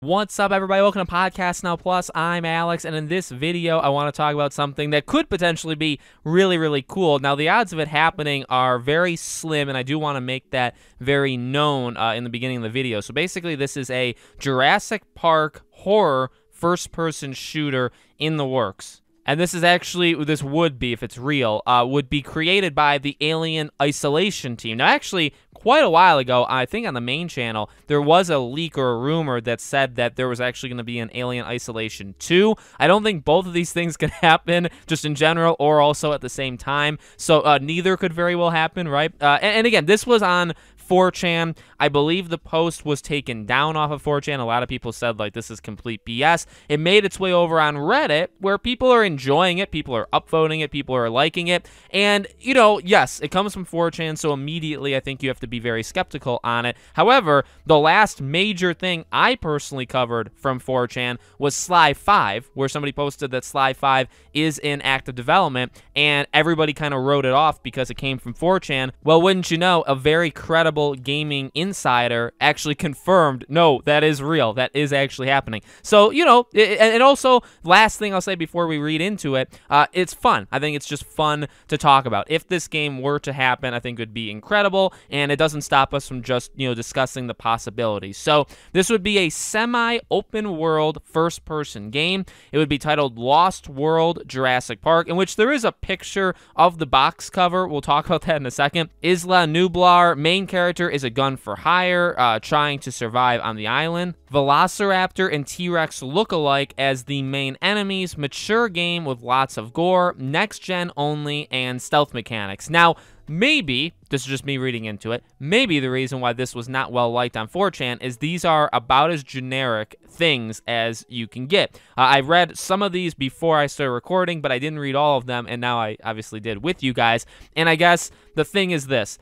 What's up, everybody? Welcome to Podcast Now Plus. I'm Alex, and in this video, I want to talk about something that could potentially be really, really cool. Now, the odds of it happening are very slim, and I do want to make that very known in the beginning of the video. So basically, this is a Jurassic Park horror first-person shooter in the works. And this would be, if it's real, would be created by the Alien Isolation team. Now, actually, quite a while ago, I think on the main channel, there was a leak or a rumor that said that there was actually going to be an Alien Isolation 2. I don't think both of these things could happen just in general or also at the same time. So neither could very well happen, right? And again, this was on 4chan. I believe the post was taken down off of 4chan. A lot of people said, like, this is complete BS. It made its way over on Reddit, where people are enjoying it, people are upvoting it, people are liking it, and, you know, yes, it comes from 4chan, so immediately I think you have to be very skeptical on it. However, the last major thing I personally covered from 4chan was Sly 5, where somebody posted that Sly 5 is in active development, and everybody kind of wrote it off because it came from 4chan. Well, wouldn't you know, a very credible gaming insider actually confirmed, no, that is real. That is actually happening. So, you know, and also, last thing I'll say before we read into it, it's fun. I think it's just fun to talk about. If this game were to happen, I think it would be incredible, and it doesn't stop us from just, you know, discussing the possibilities. So, this would be a semi-open world first-person game. It would be titled Lost World Jurassic Park, in which there is a picture of the box cover. We'll talk about that in a second. Isla Nublar, main character, is a gun for hire, trying to survive on the island. Velociraptor and T-Rex look alike as the main enemies. Mature game with lots of gore, next-gen only, and stealth mechanics. Now, maybe, this is just me reading into it, maybe the reason why this was not well liked on 4chan is these are about as generic things as you can get. I read some of these before I started recording, but I didn't read all of them, and now I obviously did with you guys. And I guess the thing is this.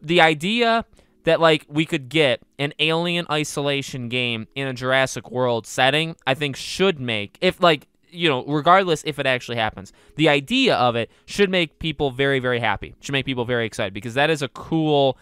The idea that, like, we could get an Alien Isolation game in a Jurassic World setting, I think should make, if, like, you know, regardless if it actually happens, the idea of it should make people very, very happy. Should make people very excited, because that is a cool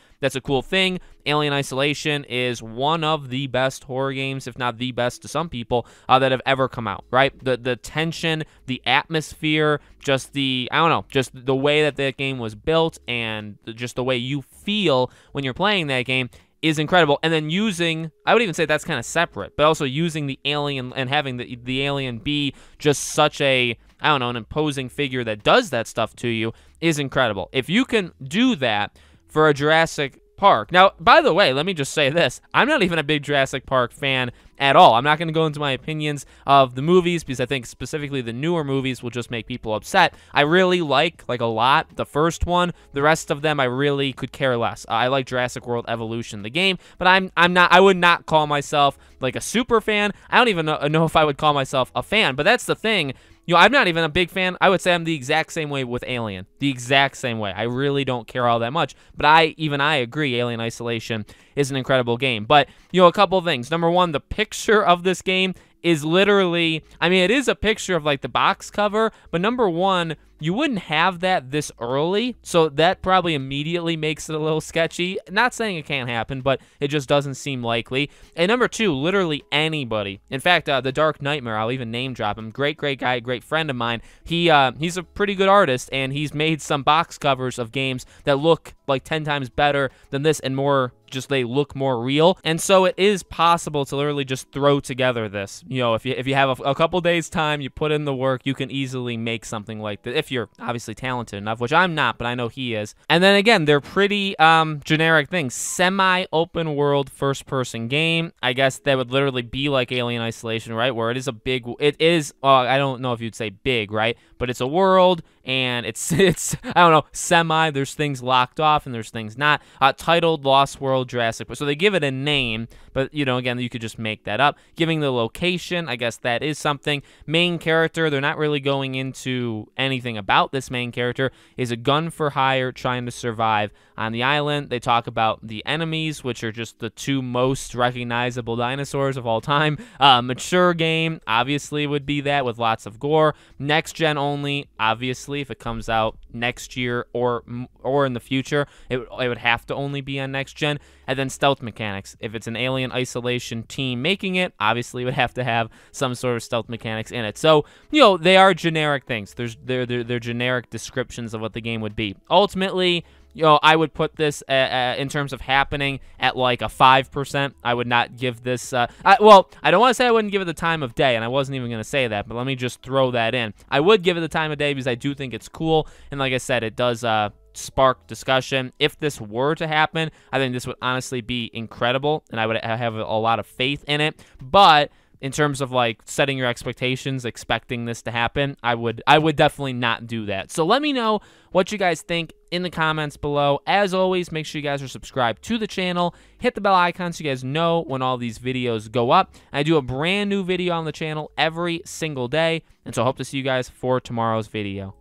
thing. Alien Isolation is one of the best horror games, if not the best to some people, that have ever come out, right? The tension, the atmosphere, just the, I don't know, just the way that game was built, and just the way you feel when you're playing that game is incredible. And then using, I would even say that's kind of separate, but also using the alien and having the alien be just such a, I don't know, an imposing figure that does that stuff to you is incredible. If you can do that for a Jurassic Park. Now, by the way, let me just say this. I'm not even a big Jurassic Park fan at all. I'm not going to go into my opinions of the movies, because I think specifically the newer movies will just make people upset. I really like a lot, the first one. The rest of them I really could care less. I like Jurassic World Evolution, the game, but I would not call myself like a super fan. I don't even know if I would call myself a fan, but that's the thing. You know, I'm not even a big fan. I would say I'm the exact same way with Alien. The exact same way. I really don't care all that much. But I agree, Alien Isolation is an incredible game. But, you know, a couple of things. Number one, the picture of this game is literally, I mean, it is a picture of, like, the box cover, but number one, you wouldn't have that this early, so that probably immediately makes it a little sketchy. Not saying it can't happen, but it just doesn't seem likely. And number two, literally anybody. In fact, The Dark Nightmare, I'll even name drop him. Great guy, great friend of mine. He's a pretty good artist, and he's made some box covers of games that look like 10 times better than this, and more, just they look more real. And so it is possible to literally just throw together this. You know, if you have a couple days time, you put in the work, you can easily make something like this, if you're obviously talented enough, which I'm not, but I know he is. And then again, they're pretty generic things. Semi-open world first-person game. I guess that would literally be like Alien Isolation, right? Where it is, I don't know if you'd say big, right? But it's a world, and it's I don't know, semi, there's things locked off and there's things not. Titled Lost World Jurassic Park. So they give it a name, but, you know, again, you could just make that up. Giving the location, I guess that is something. Main character, they're not really going into anything about this main character, is a gun for hire trying to survive on the island. They talk about the enemies, which are just the two most recognizable dinosaurs of all time. Mature game, obviously, would be that, with lots of gore. Next gen only, obviously, if it comes out next year or in the future, it would have to only be on next gen. And then stealth mechanics. If it's an alien isolation team making it, obviously it would have to have some sort of stealth mechanics in it. So, they are generic things. They're generic descriptions of what the game would be. Ultimately, I would put this in terms of happening at like a 5%. I would not give this, well, I don't want to say I wouldn't give it the time of day, and I wasn't even going to say that, but let me just throw that in. I would give it the time of day because I do think it's cool, and like I said, it does spark discussion. If this were to happen, I think this would honestly be incredible, and I would have a lot of faith in it, but in terms of like setting your expectations, expecting this to happen, I would definitely not do that. So let me know what you guys think in the comments below. As always, make sure you guys are subscribed to the channel. Hit the bell icon so you guys know when all these videos go up. I do a brand new video on the channel every single day, and so I hope to see you guys for tomorrow's video.